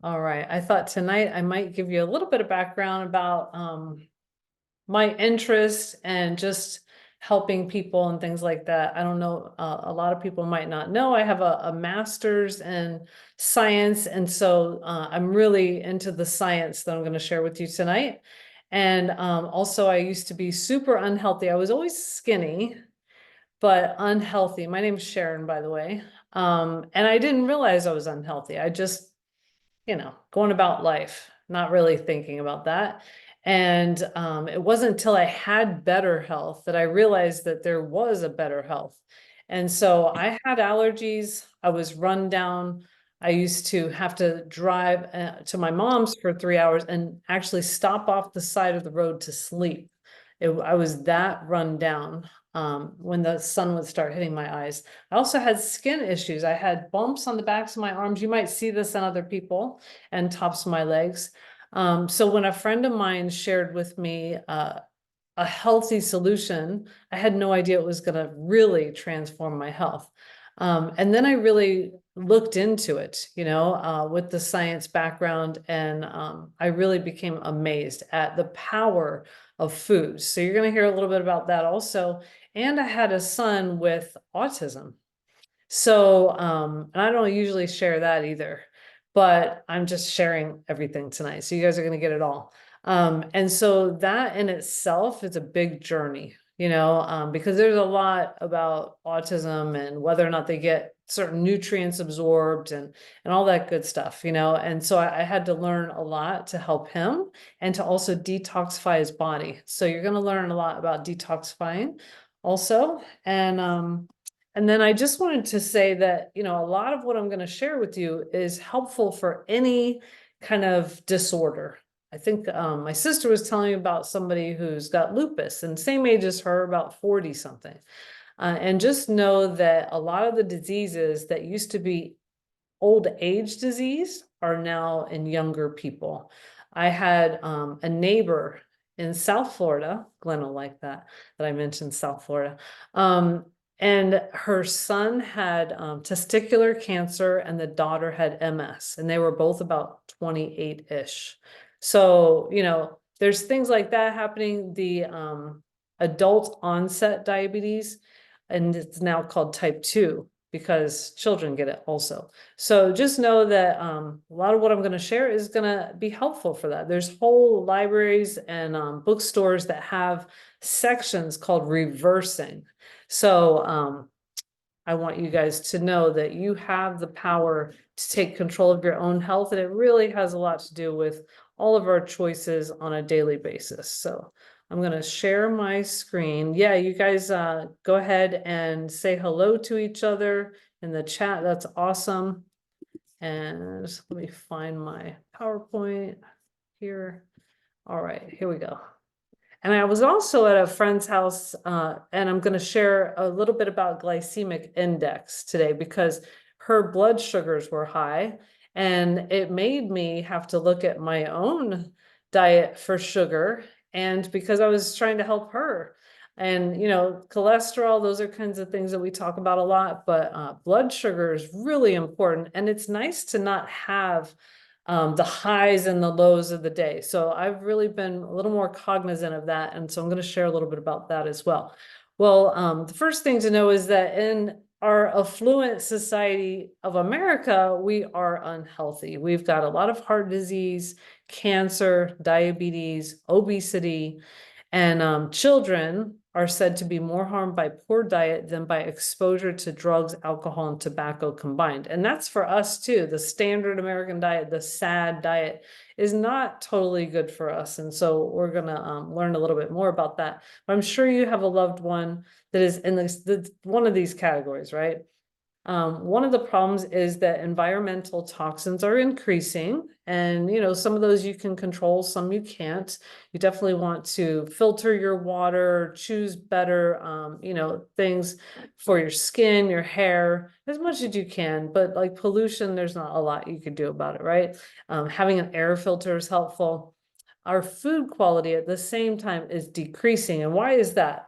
All right. I thought tonight I might give you a little bit of background about my interest and just helping people and things like that. I don't know, a lot of people might not know I have a master's in science, and so I'm really into the science that I'm going to share with you tonight. And also, I used to be super unhealthy. I was always skinny, but unhealthy. My name's Sharon, by the way. And I didn't realize I was unhealthy. I just going about life, not really thinking about that. And it wasn't until I had better health that I realized that there was a better health. And so I had allergies. I was run down. I used to have to drive to my mom's for 3 hours and actually stop off the side of the road to sleep. I was that run down when the sun would start hitting my eyes. I also had skin issues. I had bumps on the backs of my arms. You might see this on other people, and tops of my legs. So when a friend of mine shared with me a healthy solution, I had no idea it was going to really transform my health. And then I really looked into it, with the science background, and I really became amazed at the power of food. So you're going to hear a little bit about that also. And I had a son with autism. So, and I don't usually share that either, but I'm just sharing everything tonight. So you guys are going to get it all. And so that in itself is a big journey, because there's a lot about autism and whether or not they get certain nutrients absorbed and all that good stuff, And so I had to learn a lot to help him and to also detoxify his body. So you're going to learn a lot about detoxifying also. And then I just wanted to say that, a lot of what I'm going to share with you is helpful for any kind of disorder. I think my sister was telling me about somebody who's got lupus and same age as her, about 40 something. And just know that a lot of the diseases that used to be old age disease are now in younger people. I had a neighbor in South Florida, Glenn will like that I mentioned South Florida. And her son had testicular cancer and the daughter had MS, and they were both about 28-ish. So, there's things like that happening. The adult onset diabetes, and it's now called type 2 because children get it also. So just know that a lot of what I'm going to share is going to be helpful for that. There's whole libraries and bookstores that have sections called reversing. So I want you guys to know that you have the power to take control of your own health, and it really has a lot to do with all of our choices on a daily basis. So I'm going to share my screen. Yeah, you guys go ahead and say hello to each other in the chat. That's awesome. And let me find my PowerPoint here. All right, here we go. And I was also at a friend's house, and I'm going to share a little bit about glycemic index today because her blood sugars were high, and it made me have to look at my own diet for sugar. And because I was trying to help her, and cholesterol, those are kinds of things that we talk about a lot, but blood sugar is really important, and it's nice to not have the highs and the lows of the day. So I've really been a little more cognizant of that. And so I'm going to share a little bit about that as well. Well, the first thing to know is that in our affluent society of America, we are unhealthy. We've got a lot of heart disease, cancer, diabetes, obesity, and children are said to be more harmed by poor diet than by exposure to drugs, alcohol, and tobacco combined. And that's for us too. The standard American diet, the SAD diet, is not totally good for us. And so we're going to learn a little bit more about that. But I'm sure you have a loved one that is in one of these categories, right? One of the problems is that environmental toxins are increasing, and some of those you can control, some you can't. You definitely want to filter your water, choose better, things for your skin, your hair, as much as you can. But like pollution, there's not a lot you could do about it, right? Having an air filter is helpful. Our food quality at the same time is decreasing. And why is that?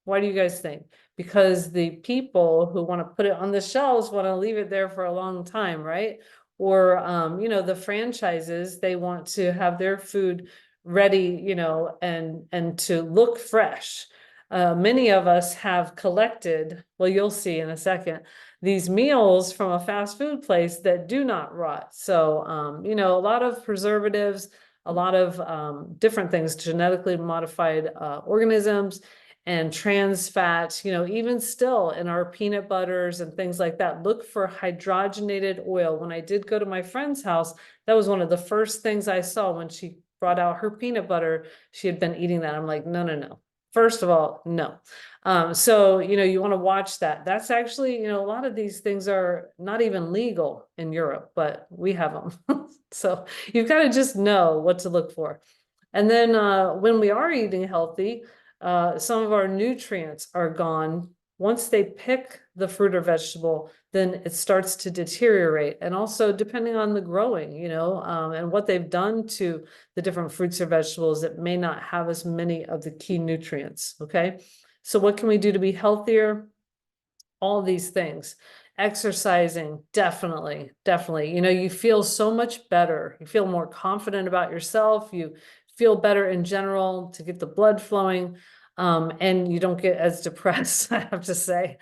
Why do you guys think? Because the people who want to put it on the shelves want to leave it there for a long time, right? or, you know, the franchises, they want to have their food ready, you know, and to look fresh. Many of us have collected, well, you'll see in a second, these meals from a fast food place that do not rot. So, you know, a lot of preservatives, a lot of different things, genetically modified organisms and trans fat, you know, even still in our peanut butters and things like that, look for hydrogenated oil. When I did go to my friend's house, that was one of the first things I saw when she brought out her peanut butter. She had been eating that. I'm like, no, no, no. First of all, no. So, you know, you want to watch that. That's actually, you know, a lot of these things are not even legal in Europe, but we have them. So you've got to just know what to look for. And then when we are eating healthy, some of our nutrients are gone. Once they pick the fruit or vegetable, then it starts to deteriorate. And also depending on the growing, you know, and what they've done to the different fruits or vegetables, it may not have as many of the key nutrients, okay? So what can we do to be healthier? All these things. Exercising, definitely, definitely. You know, you feel so much better. You feel more confident about yourself. You feel better in general to get the blood flowing. And you don't get as depressed, I have to say.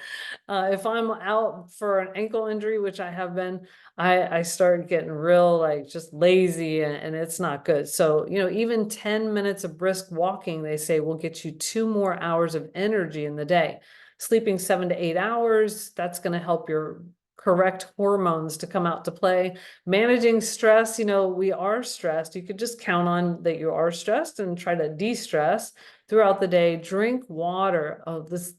If I'm out for an ankle injury, which I have been, I start getting real like just lazy and it's not good. So, you know, even 10 minutes of brisk walking, they say will get you 2 more hours of energy in the day. Sleeping 7 to 8 hours, that's going to help your correct hormones to come out to play. Managing stress, you know, we are stressed. You could just count on that you are stressed and try to de-stress throughout the day. Drink water. Oh, this,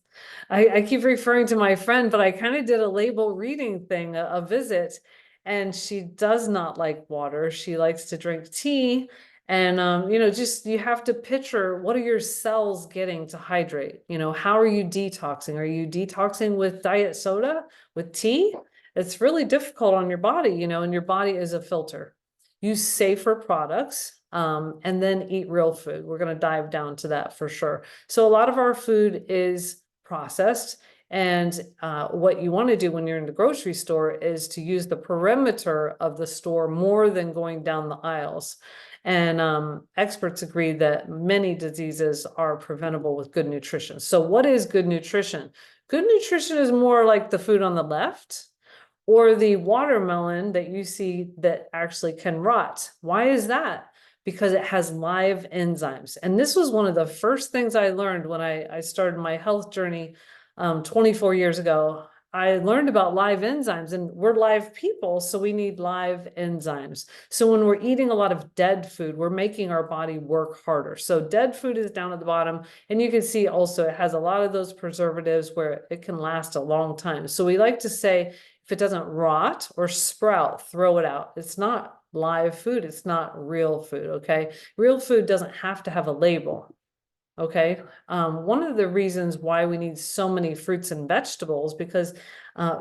I keep referring to my friend, but I kind of did a label reading thing, a visit, and she does not like water. She likes to drink tea. And, you know, just you have to picture what are your cells getting to hydrate? You know, how are you detoxing? Are you detoxing with diet soda, with tea? It's really difficult on your body, you know, and your body is a filter. Use safer products, and then eat real food. We're going to dive down to that for sure. So a lot of our food is processed. And what you want to do when you're in the grocery store is to use the perimeter of the store more than going down the aisles. And experts agree that many diseases are preventable with good nutrition. So what is good nutrition? Good nutrition is more like the food on the left or the watermelon that you see that actually can rot. Why is that? Because it has live enzymes. And this was one of the first things I learned when I started my health journey 24 years ago. I learned about live enzymes, and we're live people, so we need live enzymes. So when we're eating a lot of dead food, we're making our body work harder. So dead food is down at the bottom, and you can see also it has a lot of those preservatives where it can last a long time. So we like to say, if it doesn't rot or sprout, throw it out. It's not live food. It's not real food, okay? Real food doesn't have to have a label. Okay. One of the reasons why we need so many fruits and vegetables, because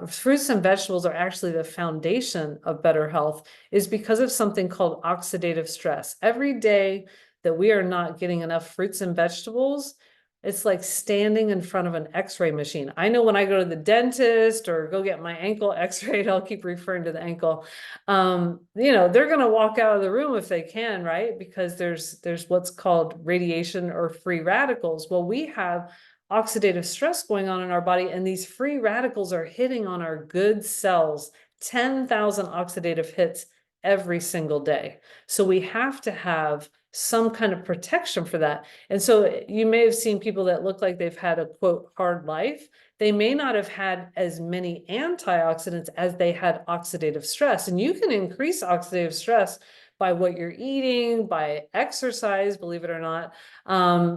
fruits and vegetables are actually the foundation of better health, is because of something called oxidative stress. Every day that we are not getting enough fruits and vegetables, it's like standing in front of an x-ray machine. I know when I go to the dentist or go get my ankle x-rayed, I'll keep referring to the ankle. You know, they're going to walk out of the room if they can, right? Because there's what's called radiation or free radicals. Well, we have oxidative stress going on in our body, and these free radicals are hitting on our good cells, 10,000 oxidative hits every single day. So we have to have some kind of protection for that. And so you may have seen people that look like they've had a quote hard life. They may not have had as many antioxidants as they had oxidative stress. And you can increase oxidative stress by what you're eating, by exercise, believe it or not,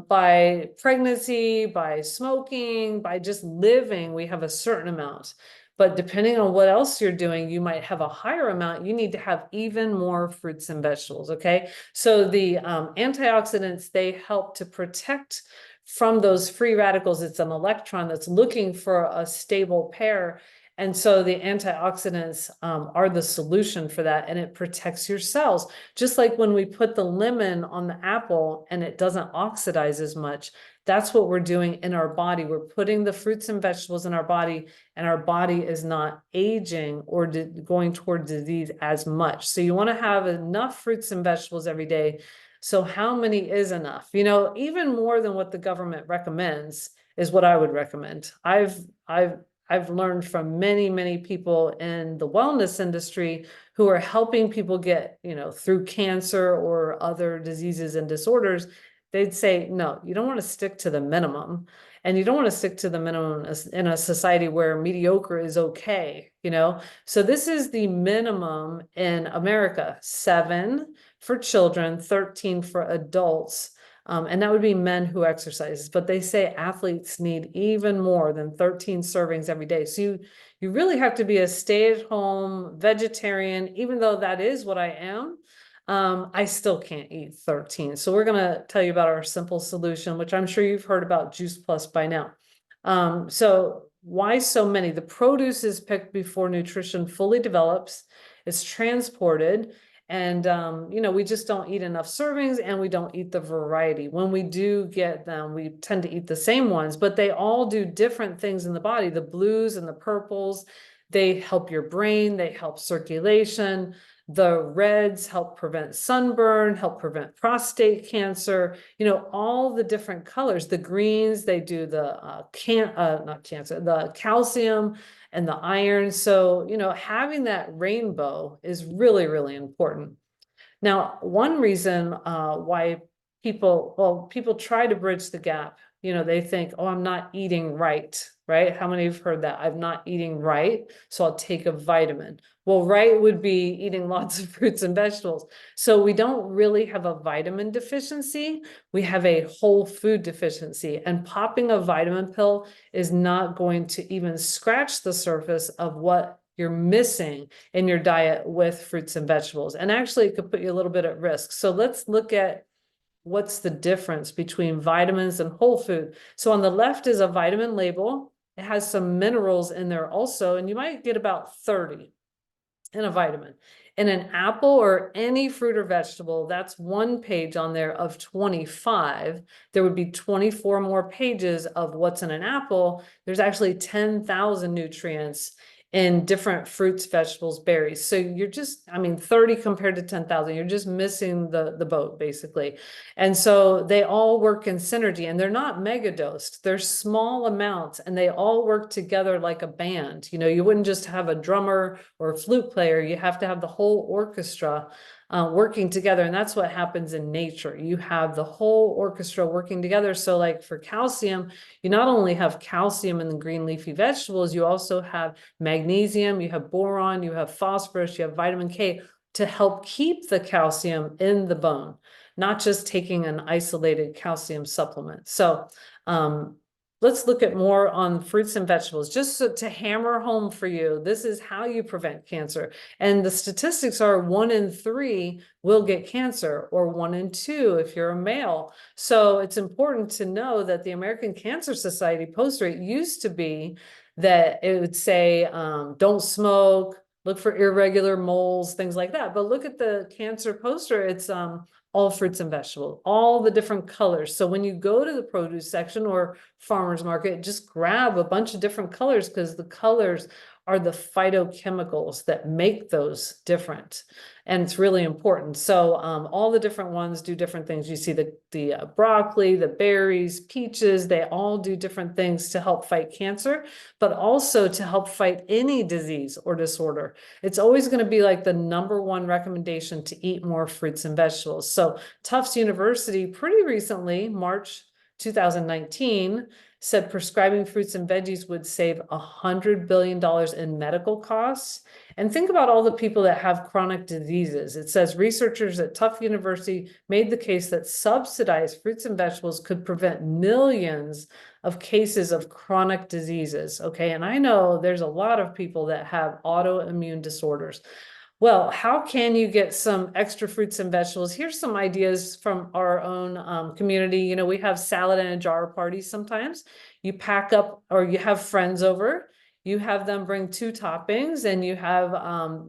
by pregnancy, by smoking, by just living. We have a certain amount. But depending on what else you're doing, you might have a higher amount. You need to have even more fruits and vegetables, okay? So the antioxidants, they help to protect from those free radicals. It's an electron that's looking for a stable pair. And so the antioxidants are the solution for that, and it protects your cells. Just like when we put the lemon on the apple and it doesn't oxidize as much, That's what we're doing in our body. We're putting the fruits and vegetables in our body, and our body is not aging or going toward disease as much. So you want to have enough fruits and vegetables every day. So how many is enough? You know, even more than what the government recommends is what I would recommend. I've learned from many people in the wellness industry who are helping people get, you know, through cancer or other diseases and disorders. They'd say, no, you don't want to stick to the minimum. And you don't want to stick to the minimum in a society where mediocre is okay, you know? So this is the minimum in America, 7 for children, 13 for adults. And that would be men who exercise, but they say athletes need even more than 13 servings every day. So you really have to be a stay-at-home vegetarian, even though that is what I am. I still can't eat 13. So we're going to tell you about our simple solution, which I'm sure you've heard about Juice Plus by now. So why so many? The produce is picked before nutrition fully develops. It's transported. And, you know, we just don't eat enough servings, and we don't eat the variety. When we do get them, we tend to eat the same ones, but they all do different things in the body. The blues and the purples, they help your brain, they help circulation. The reds help prevent sunburn, help prevent prostate cancer, you know, all the different colors. The greens, they do the not cancer, the calcium and the iron. So, you know, having that rainbow is really important. Now, one reason why people try to bridge the gap, you know, they think, oh, I'm not eating right, right? How many have heard that? I'm not eating right, so I'll take a vitamin. Well, right would be eating lots of fruits and vegetables. So we don't really have a vitamin deficiency. We have a whole food deficiency, and popping a vitamin pill is not going to even scratch the surface of what you're missing in your diet with fruits and vegetables. And actually, it could put you a little bit at risk. So let's look at what's the difference between vitamins and whole food. So on the left is a vitamin label. It has some minerals in there also, and you might get about 30 in a vitamin. In an apple or any fruit or vegetable, that's one page on there of 25. There would be 24 more pages of what's in an apple. There's actually 10,000 nutrients in different fruits, vegetables, berries. So you're just, I mean, 30 compared to 10,000, you're just missing the boat basically. And so they all work in synergy, and they're not mega dosed. They're small amounts, and they all work together like a band. You know, you wouldn't just have a drummer or a flute player. You have to have the whole orchestra working together. And that's what happens in nature. You have the whole orchestra working together. So like for calcium, you not only have calcium in the green leafy vegetables, you also have magnesium, you have boron, you have phosphorus, you have vitamin K to help keep the calcium in the bone, not just taking an isolated calcium supplement. So let's look at more on fruits and vegetables, just to hammer home for you. This is how you prevent cancer. And the statistics are 1 in 3 will get cancer, or 1 in 2 if you're a male. So it's important to know that the American Cancer Society poster, it used to be that it would say, don't smoke, look for irregular moles, things like that. But look at the cancer poster, it's all fruits and vegetables, all the different colors. So when you go to the produce section or farmer's market, just grab a bunch of different colors, because the colors are the phytochemicals that make those different. And it's really important. So all the different ones do different things. You see the broccoli, the berries, peaches, they all do different things to help fight cancer, but also to help fight any disease or disorder. It's always going to be like the #1 recommendation to eat more fruits and vegetables. So Tufts University pretty recently, March 2019, said prescribing fruits and veggies would save $100 billion in medical costs. And think about all the people that have chronic diseases. It says researchers at Tufts University made the case that subsidized fruits and vegetables could prevent millions of cases of chronic diseases. Okay, and I know there's a lot of people that have autoimmune disorders. Well, how can you get some extra fruits and vegetables? Here's some ideas from our own community. You know, we have salad in a jar parties sometimes. You pack up, or you have friends over, you have them bring 2 toppings, and you have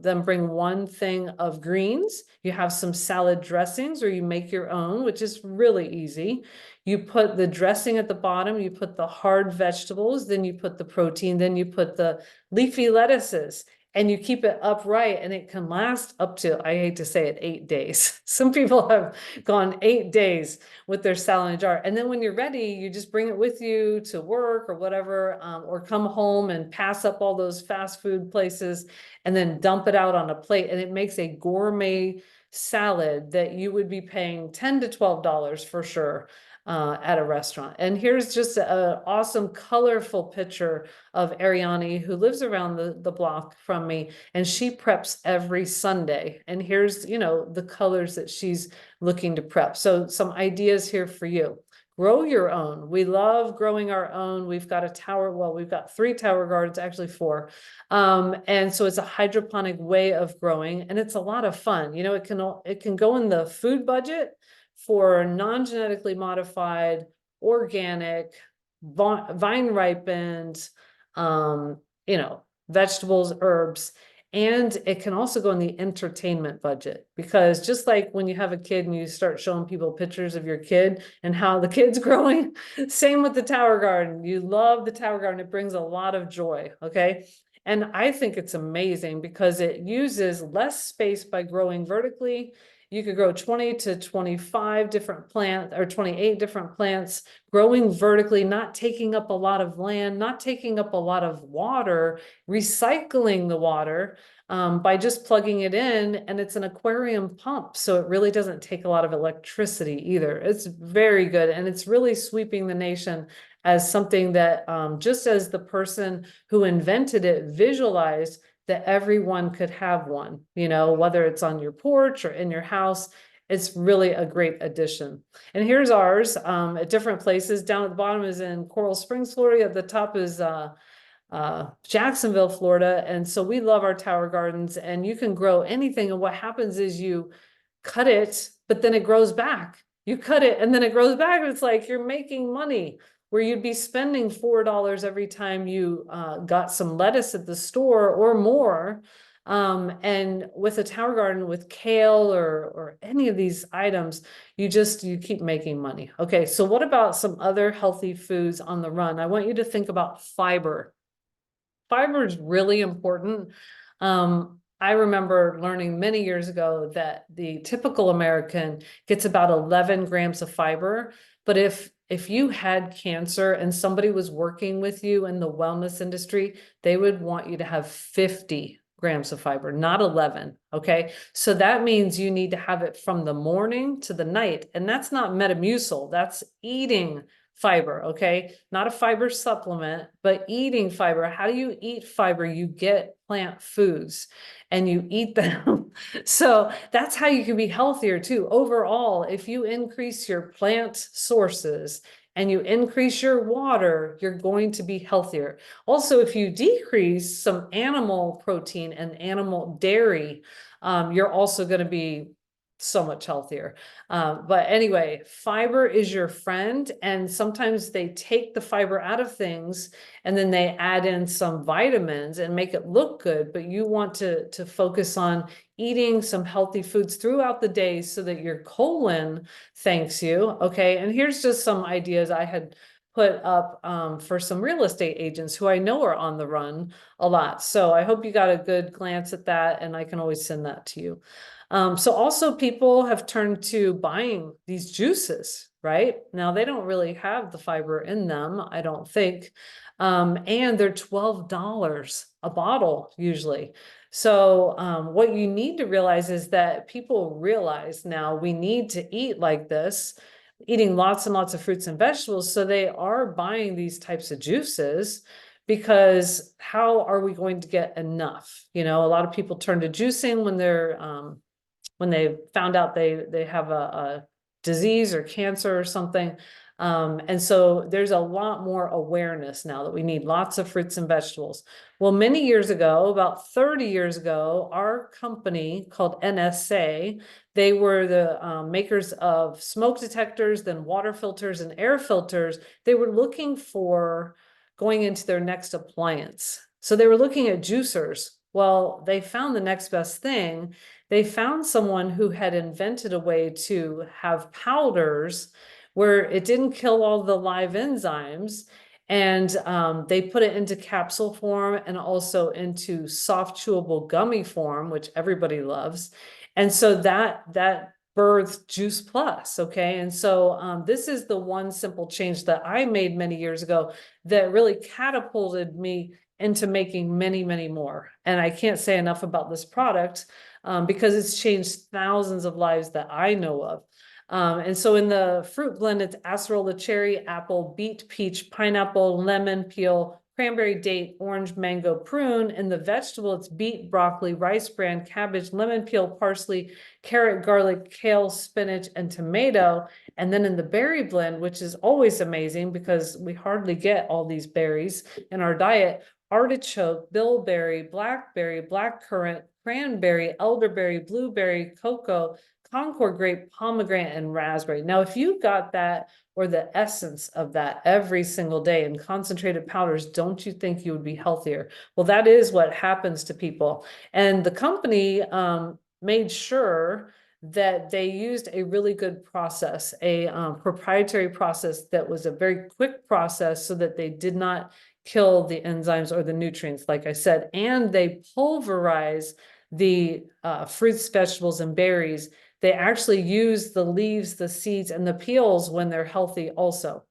them bring 1 thing of greens. You have some salad dressings, or you make your own, which is really easy. You put the dressing at the bottom, you put the hard vegetables, then you put the protein, then you put the leafy lettuces, and you keep it upright, and it can last up to, I hate to say it, 8 days. Some people have gone 8 days with their salad in a jar. And then when you're ready, you just bring it with you to work or whatever, or come home and pass up all those fast food places and then dump it out on a plate. And it makes a gourmet salad that you would be paying $10 to $12 for sure. At a restaurant. And here's just an awesome, colorful picture of Ariani, who lives around the block from me, and she preps every Sunday. And here's, you know, the colors that she's looking to prep. So some ideas here for you. Grow your own. We love growing our own. We've got a tower, well, we've got 3 tower gardens, actually 4. And so it's a hydroponic way of growing, and it's a lot of fun. You know, it can go in the food budget for non-genetically modified, organic, vine ripened, you know, vegetables, herbs. And it can also go in the entertainment budget, because just like when you have a kid and you start showing people pictures of your kid and how the kid's growing, same with the tower garden. You love the tower garden. It brings a lot of joy. Okay. And I think it's amazing because it uses less space by growing vertically. You could grow 20 to 25 different plants, or 28 different plants, growing vertically, not taking up a lot of land, not taking up a lot of water, recycling the water by just plugging it in. And it's an aquarium pump, so it really doesn't take a lot of electricity either. It's very good, and it's really sweeping the nation as something that just as the person who invented it visualized that everyone could have one, you know, whether it's on your porch or in your house. It's really a great addition. And here's ours at different places. Down at the bottom is in Coral Springs, Florida. At the top is Jacksonville, Florida. And so we love our tower gardens, and you can grow anything. And what happens is you cut it, but then it grows back. You cut it and then it grows back. And it's like you're making money, where you'd be spending $4 every time you got some lettuce at the store or more. And with a tower garden with kale or any of these items, you keep making money. Okay, so what about some other healthy foods on the run? I want you to think about fiber. Fiber is really important. I remember learning many years ago that the typical American gets about 11 grams of fiber, but if you had cancer and somebody was working with you in the wellness industry, they would want you to have 50 grams of fiber, not 11. Okay. So that means you need to have it from the morning to the night. And that's not Metamucil, that's eating fiber. Okay. Not a fiber supplement, but eating fiber. How do you eat fiber? You get plant foods and you eat them. So that's how you can be healthier too. Overall, if you increase your plant sources and you increase your water, you're going to be healthier. Also, if you decrease some animal protein and animal dairy, you're also going to be so much healthier. But anyway, fiber is your friend. And sometimes they take the fiber out of things and then they add in some vitamins and make it look good. But you want to focus on eating some healthy foods throughout the day so that your colon thanks you. Okay. And here's just some ideas I had put up for some real estate agents who I know are on the run a lot. So I hope you got a good glance at that, and I can always send that to you. So also people have turned to buying these juices, right? Now they don't really have the fiber in them, I don't think. And they're $12 a bottle usually. So what you need to realize is that people realize now we need to eat like this, eating lots and lots of fruits and vegetables. So they are buying these types of juices, because how are we going to get enough? You know, a lot of people turn to juicing when they found out they have a disease or cancer or something. And so there's a lot more awareness now that we need lots of fruits and vegetables. Well, many years ago, about 30 years ago, our company called NSA, they were the makers of smoke detectors, then water filters and air filters. They were looking for going into their next appliance. So they were looking at juicers. Well, they found the next best thing. They found someone who had invented a way to have powders where it didn't kill all the live enzymes. And they put it into capsule form and also into soft chewable gummy form, which everybody loves. And so that birthed Juice Plus. Okay. And so this is the one simple change that I made many years ago that really catapulted me into making many, many more. And I can't say enough about this product because it's changed thousands of lives that I know of. And so in the fruit blend, it's acerola, cherry, apple, beet, peach, pineapple, lemon, peel, cranberry, date, orange, mango, prune. In the vegetable, it's beet, broccoli, rice bran, cabbage, lemon peel, parsley, carrot, garlic, kale, spinach, and tomato. And then in the berry blend, which is always amazing because we hardly get all these berries in our diet, artichoke, bilberry, blackberry, blackcurrant, cranberry, elderberry, blueberry, cocoa, Concord grape, pomegranate, and raspberry. Now, if you got that or the essence of that every single day in concentrated powders, don't you think you would be healthier? Well, that is what happens to people. And the company made sure that they used a really good process, a proprietary process that was a very quick process so that they did not kill the enzymes or the nutrients, like I said, and they pulverize the fruits, vegetables, and berries. They actually use the leaves, the seeds, and the peels when they're healthy also.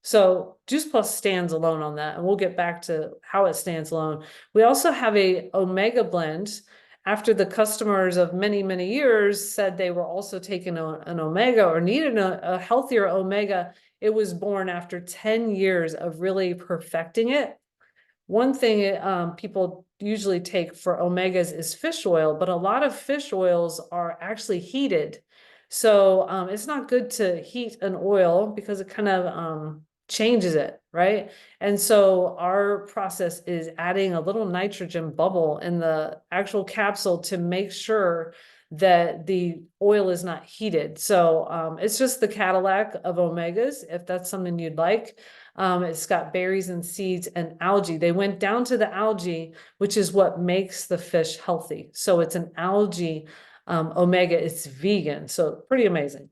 So Juice Plus stands alone on that, and we'll get back to how it stands alone. We also have a omega blend. After the customers of many, many years said they were also taking an omega or needed a healthier omega, it was born after 10 years of really perfecting it. One thing people usually take for omegas is fish oil, but a lot of fish oils are actually heated. So it's not good to heat an oil because it kind of changes it, right? And so our process is adding a little nitrogen bubble in the actual capsule to make sure that the oil is not heated. So it's just the Cadillac of omegas, if that's something you'd like. It's got berries and seeds and algae. They went down to the algae, which is what makes the fish healthy. So it's an algae omega. It's vegan. So pretty amazing.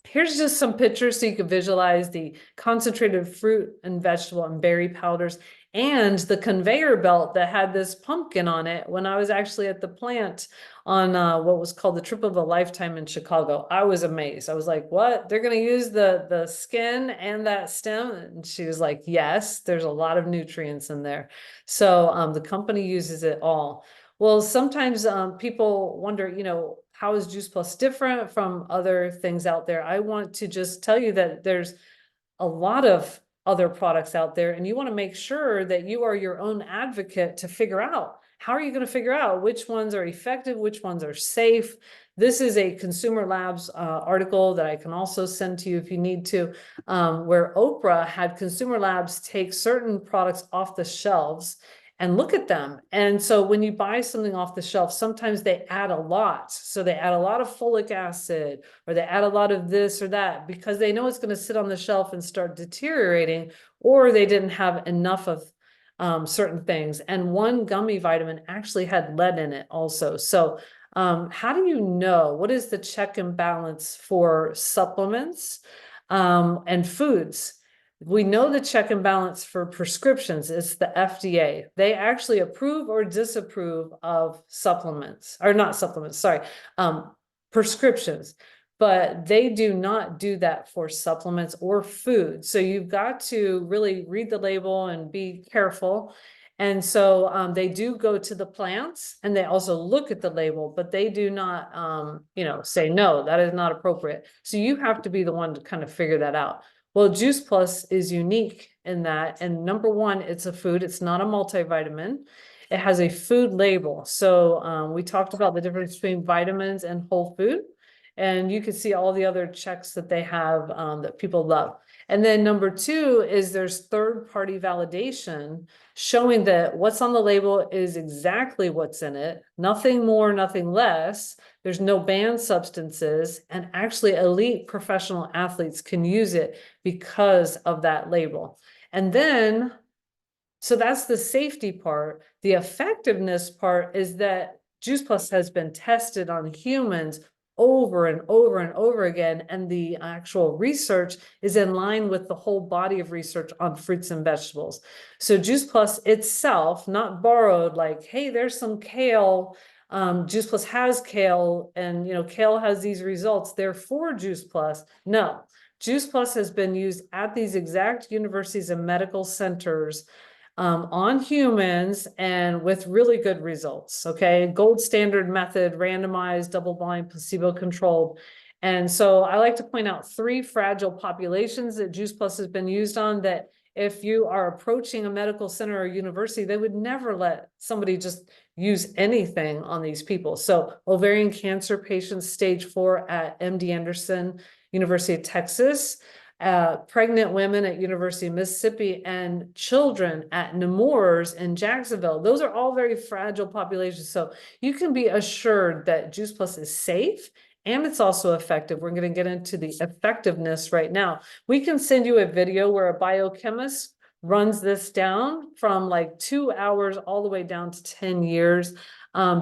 Here's just some pictures so you can visualize the concentrated fruit and vegetable and berry powders and the conveyor belt that had this pumpkin on it when I was actually at the plant on what was called the Trip of a Lifetime in Chicago. I was amazed. I was like, what? They're going to use the skin and that stem? And she was like, yes, there's a lot of nutrients in there. So the company uses it all. Well, sometimes people wonder, how is Juice Plus different from other things out there? I want to just tell you that there's a lot of other products out there, and you want to make sure that you are your own advocate to figure out how are you going to figure out which ones are effective, which ones are safe. This is a Consumer Labs article that I can also send to you if you need to, where Oprah had Consumer Labs take certain products off the shelves and look at them. And so when you buy something off the shelf, sometimes they add a lot. So they add a lot of folic acid, or they add a lot of this or that because they know it's going to sit on the shelf and start deteriorating, or they didn't have enough of certain things. And one gummy vitamin actually had lead in it also. So how do you know? What is the check and balance for supplements and foods? We know the check and balance for prescriptions. It's the FDA. They actually approve or disapprove of supplements, or not supplements, sorry, prescriptions. But they do not do that for supplements or food. So you've got to really read the label and be careful. And so they do go to the plants and they also look at the label, but they do not, say, no, that is not appropriate. So you have to be the one to kind of figure that out. Well, Juice Plus is unique in that, and number one, it's a food. It's not a multivitamin. It has a food label. So we talked about the difference between vitamins and whole food, and you can see all the other checks that they have that people love. And then number two is there's third-party validation showing that what's on the label is exactly what's in it, nothing more, nothing less. There's no banned substances, and actually elite professional athletes can use it because of that label. And then So that's the safety part. The effectiveness part is that Juice Plus has been tested on humans over and over and over again, and the actual research is in line with the whole body of research on fruits and vegetables. So Juice Plus itself, not borrowed, like, hey, there's some kale. Juice Plus has kale, and kale has these results, therefore Juice Plus. No, Juice Plus has been used at these exact universities and medical centers on humans, and with really good results. Okay, gold standard method, randomized, double-blind, placebo-controlled. And so I like to point out 3 fragile populations that Juice Plus has been used on, that if you are approaching a medical center or university, they would never let somebody just use anything on these people. So ovarian cancer patients, stage 4 at MD Anderson, University of Texas, pregnant women at University of Mississippi, and children at Nemours in Jacksonville. Those are all very fragile populations. So you can be assured that Juice Plus is safe and it's also effective. We're going to get into the effectiveness right now. We can send you a video where a biochemist runs this down from like 2 hours all the way down to 10 years.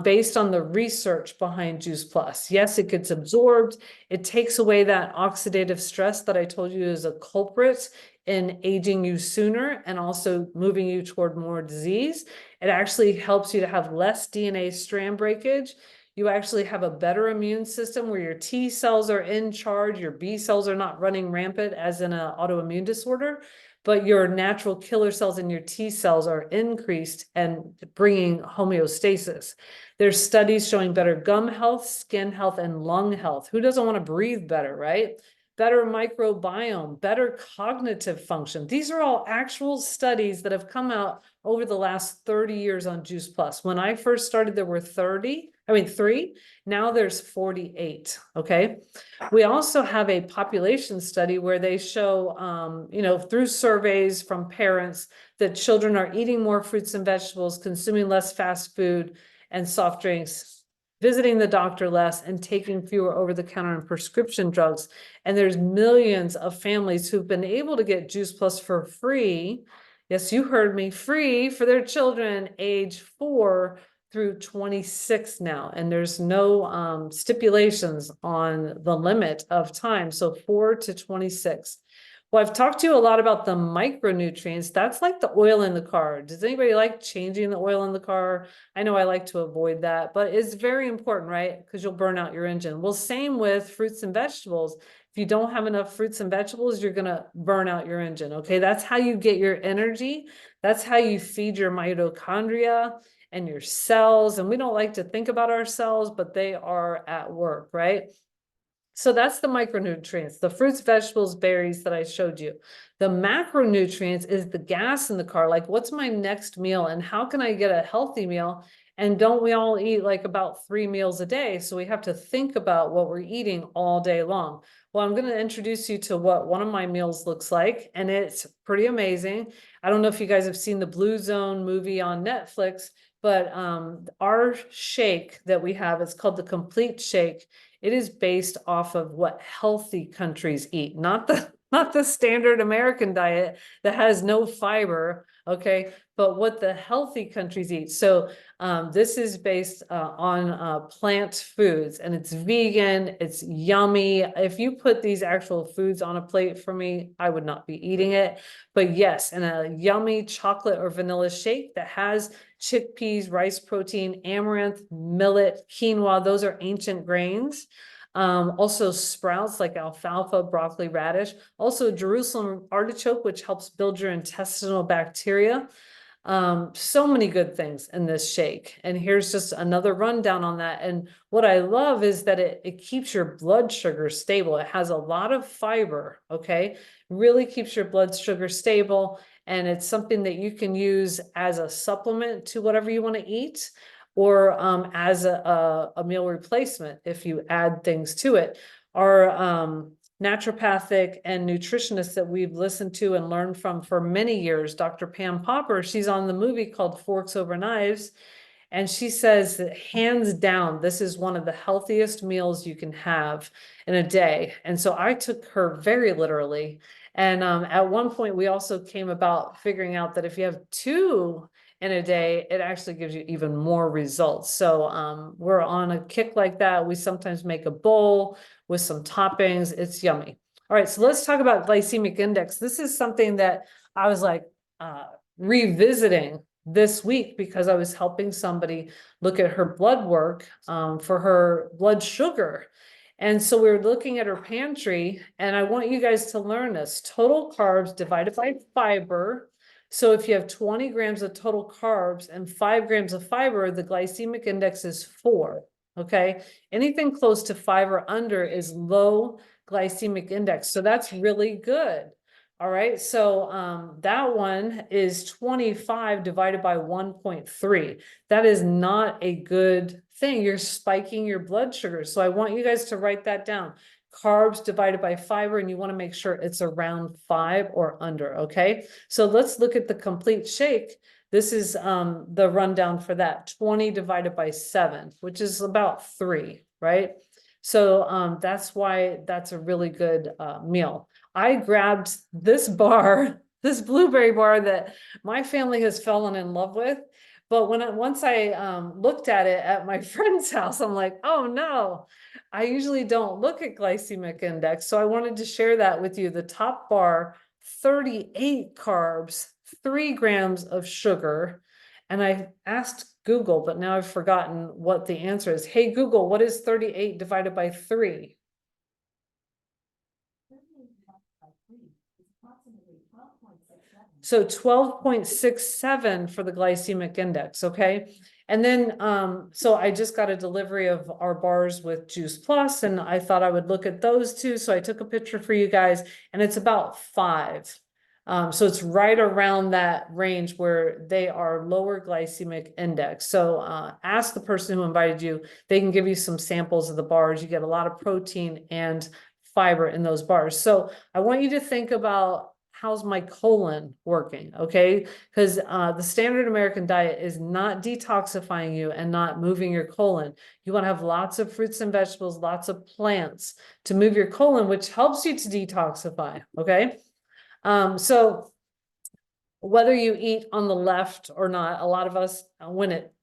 Based on the research behind Juice Plus. Yes, it gets absorbed. It takes away that oxidative stress that I told you is a culprit in aging you sooner and also moving you toward more disease. It actually helps you to have less DNA strand breakage. You actually have a better immune system where your T cells are in charge, your B cells are not running rampant as in an autoimmune disorder, but your natural killer cells and your T cells are increased and bringing homeostasis. There's studies showing better gum health, skin health, and lung health. Who doesn't want to breathe better, right? Better microbiome, better cognitive function. These are all actual studies that have come out over the last 30 years on Juice Plus. When I first started, there were 3. Now there's 48, okay? We also have a population study where they show, through surveys from parents, that children are eating more fruits and vegetables, consuming less fast food and soft drinks, visiting the doctor less, and taking fewer over-the-counter and prescription drugs. And there's millions of families who've been able to get Juice Plus for free. Yes, you heard me, free for their children age 4 through 26 now, and there's no stipulations on the limit of time, so 4 to 26. Well, I've talked to you a lot about the micronutrients. That's like the oil in the car. Does anybody like changing the oil in the car? I know I like to avoid that, but it's very important, right? Because you'll burn out your engine. Well, same with fruits and vegetables. If you don't have enough fruits and vegetables, you're going to burn out your engine, okay? That's how you get your energy. That's how you feed your mitochondria and your cells. And we don't like to think about our cells, but they are at work, right? So that's the micronutrients, the fruits, vegetables, berries that I showed you. The macronutrients is the gas in the car. Like, what's my next meal and how can I get a healthy meal? And don't we all eat like about 3 meals a day? So we have to think about what we're eating all day long. Well, I'm going to introduce you to what one of my meals looks like, and it's pretty amazing. I don't know if you guys have seen the Blue Zone movie on Netflix, but our shake that we have is called the Complete Shake. It is based off of what healthy countries eat, not the standard American diet that has no fiber, okay, but what the healthy countries eat. So this is based on plant foods, and it's vegan, it's yummy. If you put these actual foods on a plate for me, I would not be eating it. But yes, in a yummy chocolate or vanilla shake that has chickpeas, rice protein, amaranth, millet, quinoa, those are ancient grains. Also sprouts like alfalfa, broccoli, radish, also Jerusalem artichoke, which helps build your intestinal bacteria. So many good things in this shake. And here's just another rundown on that. And what I love is that it keeps your blood sugar stable. It has a lot of fiber, okay? Really keeps your blood sugar stable. And it's something that you can use as a supplement to whatever you want to eat, or as a meal replacement if you add things to it. Our naturopathic and nutritionists that we've listened to and learned from for many years, Dr. Pam Popper, she's on the movie called Forks Over Knives. And she says that hands down, this is one of the healthiest meals you can have in a day. And so I took her very literally. And at one point, we also came about figuring out that if you have 2 in a day, it actually gives you even more results. So we're on a kick like that. We sometimes make a bowl with some toppings. It's yummy. All right, so let's talk about glycemic index. This is something that I was like revisiting this week because I was helping somebody look at her blood work for her blood sugar. And so we were looking at her pantry, and I want you guys to learn this. Total carbs divided by fiber. So if you have 20 grams of total carbs and 5 grams of fiber, the glycemic index is 4. Okay. Anything close to 5 or under is low glycemic index. So that's really good. All right. So that one is 25 divided by 1.3. That is not a good thing. You're spiking your blood sugar. So I want you guys to write that down. Carbs divided by fiber, and you want to make sure it's around 5 or under. Okay. So let's look at the complete shake. This is the rundown for that. 20 divided by 7, which is about 3, right? So that's why that's a really good meal. I grabbed this bar, this blueberry bar that my family has fallen in love with. But once I looked at it at my friend's house, I'm like, oh no, I usually don't look at glycemic index. So I wanted to share that with you. The top bar, 38 carbs, 3 grams of sugar. And I asked Google, but now I've forgotten what the answer is. Hey, Google, what is 38 divided by 3? So 12.67 for the glycemic index, okay? And then, so I just got a delivery of our bars with Juice Plus, and I thought I would look at those too. So I took a picture for you guys, and it's about 5. So it's right around that range where they are lower glycemic index. So ask the person who invited you. They can give you some samples of the bars. You get a lot of protein and fiber in those bars. So I want you to think about, how's my colon working? Okay. Because the standard American diet is not detoxifying you and not moving your colon. You want to have lots of fruits and vegetables, lots of plants to move your colon, which helps you to detoxify. Okay. So whether you eat on the left or not, a lot of us, when it,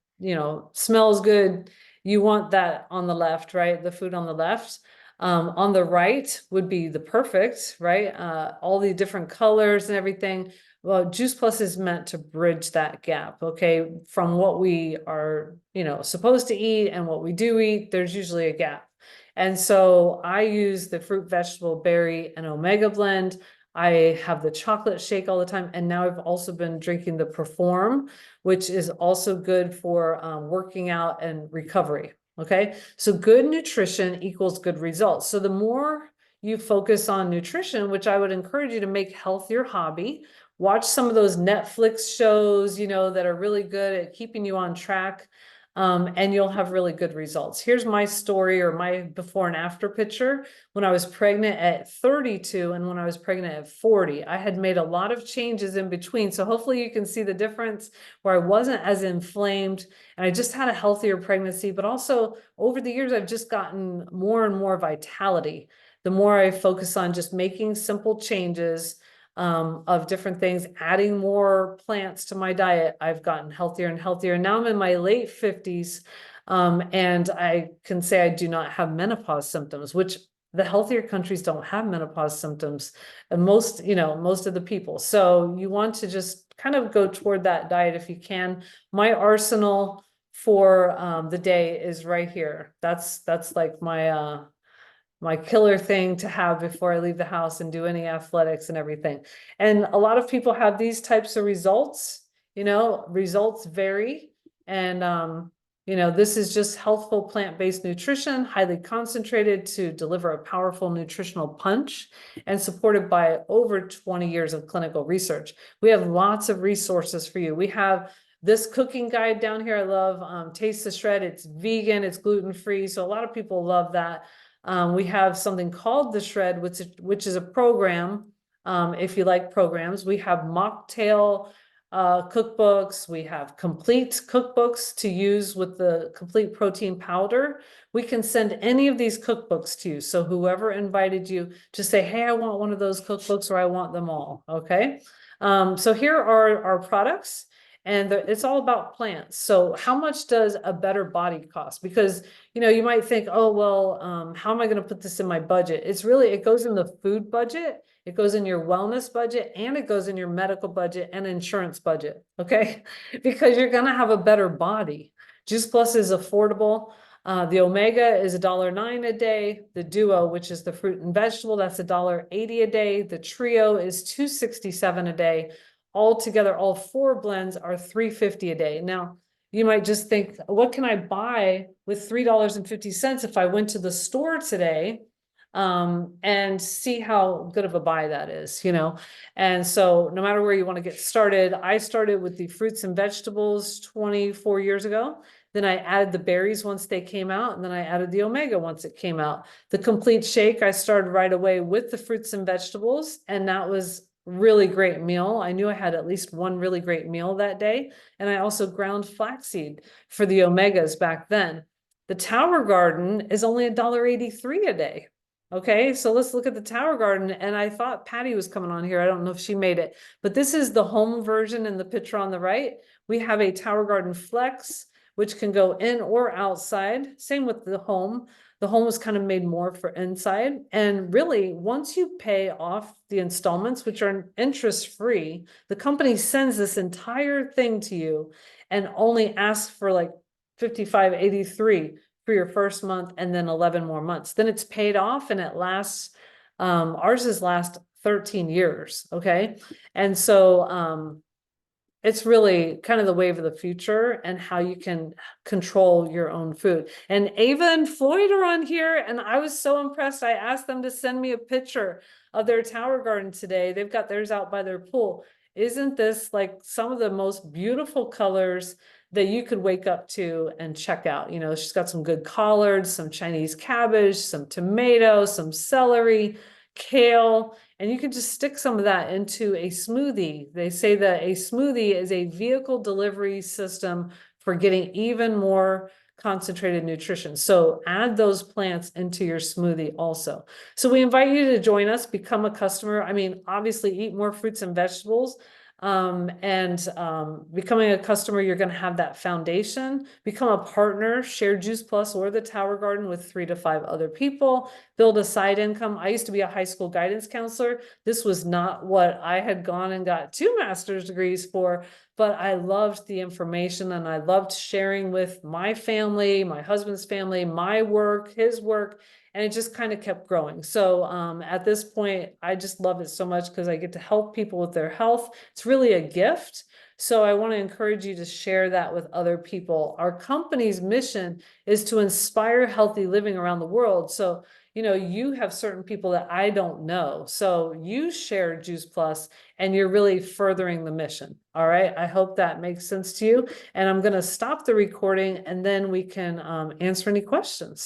smells good, you want that on the left, right? The food on the left. On the right would be the perfect, right? All the different colors and everything. Well, Juice Plus is meant to bridge that gap, okay? From what we are, supposed to eat and what we do eat, there's usually a gap. And so I use the fruit, vegetable, berry, and omega blend. I have the chocolate shake all the time. And now I've also been drinking the Perform, which is also good for working out and recovery. Okay, so good nutrition equals good results. So the more you focus on nutrition, which I would encourage you to make health your hobby, watch some of those Netflix shows, that are really good at keeping you on track, and you'll have really good results. Here's my story, or my before and after picture. When I was pregnant at 32 and when I was pregnant at 40, I had made a lot of changes in between. So hopefully you can see the difference where I wasn't as inflamed and I just had a healthier pregnancy, but also over the years, I've just gotten more and more vitality. The more I focus on just making simple changes of different things, adding more plants to my diet, I've gotten healthier and healthier. Now I'm in my late 50s, and I can say I do not have menopause symptoms, which the healthier countries don't have menopause symptoms, and most of the people. So you want to just kind of go toward that diet if you can. My arsenal for the day is right here. That's like my killer thing to have before I leave the house and do any athletics and everything. And a lot of people have these types of results, results vary. And, this is just healthful plant-based nutrition, highly concentrated to deliver a powerful nutritional punch and supported by over 20 years of clinical research. We have lots of resources for you. We have this cooking guide down here. I love Taste the Shred. It's vegan, it's gluten-free. So a lot of people love that. We have something called The Shred, which is a program. If you like programs, we have Mocktail cookbooks. We have complete cookbooks to use with the complete protein powder. We can send any of these cookbooks to you. So whoever invited you, just say, hey, I want one of those cookbooks, or I want them all. Okay. So here are our products. And it's all about plants. So how much does a better body cost? Because, you might think, oh, well, how am I going to put this in my budget? It goes in the food budget, it goes in your wellness budget, and it goes in your medical budget and insurance budget. Okay. Because you're going to have a better body. Juice Plus is affordable. The Omega is $1.09 a day. The Duo, which is the fruit and vegetable, that's $1.80 a day. The Trio is $2.67 a day. Altogether, all 4 blends are $3.50 a day. Now, you might just think, what can I buy with $3.50 if I went to the store today, and see how good of a buy that is, And so no matter where you want to get started, I started with the fruits and vegetables 24 years ago. Then I added the berries once they came out, and then I added the Omega once it came out. The complete shake, I started right away with the fruits and vegetables, and that was really great meal. I knew I had at least one really great meal that day. And I also ground flaxseed for the Omegas back then. The Tower Garden is only $1.83 a day. Okay, so let's look at the Tower Garden. And I thought Patty was coming on here. I don't know if she made it, but this is the home version in the picture on the right. We have a Tower Garden Flex, which can go in or outside. Same with the home. The home was kind of made more for inside. And really, once you pay off the installments, which are interest free, the company sends this entire thing to you and only asks for like $55.83 for your first month, and then 11 more months. Then it's paid off, and it lasts, ours is last 13 years. Okay. And so, it's really kind of the wave of the future and how you can control your own food. And Ava and Floyd are on here, and I was so impressed. I asked them to send me a picture of their Tower Garden today. They've got theirs out by their pool. Isn't this like some of the most beautiful colors that you could wake up to and check out? She's got some good collards, some Chinese cabbage, some tomatoes, some celery, kale, and you can just stick some of that into a smoothie. They say that a smoothie is a vehicle delivery system for getting even more concentrated nutrition. So add those plants into your smoothie also. So we invite you to join us, become a customer. I mean, obviously eat more fruits and vegetables. Becoming a customer, you're going to have that foundation. Become a partner, share Juice Plus or the Tower Garden with 3 to 5 other people, build a side income. I used to be a high school guidance counselor. This was not what I had gone and got 2 master's degrees for, but I loved the information, and I loved sharing with my family, my husband's family, my work, his work. And it just kind of kept growing. So at this point, I just love it so much because I get to help people with their health. It's really a gift. So I want to encourage you to share that with other people. Our company's mission is to inspire healthy living around the world. So, you have certain people that I don't know. So you share Juice Plus, and you're really furthering the mission. All right. I hope that makes sense to you. And I'm going to stop the recording, and then we can answer any questions.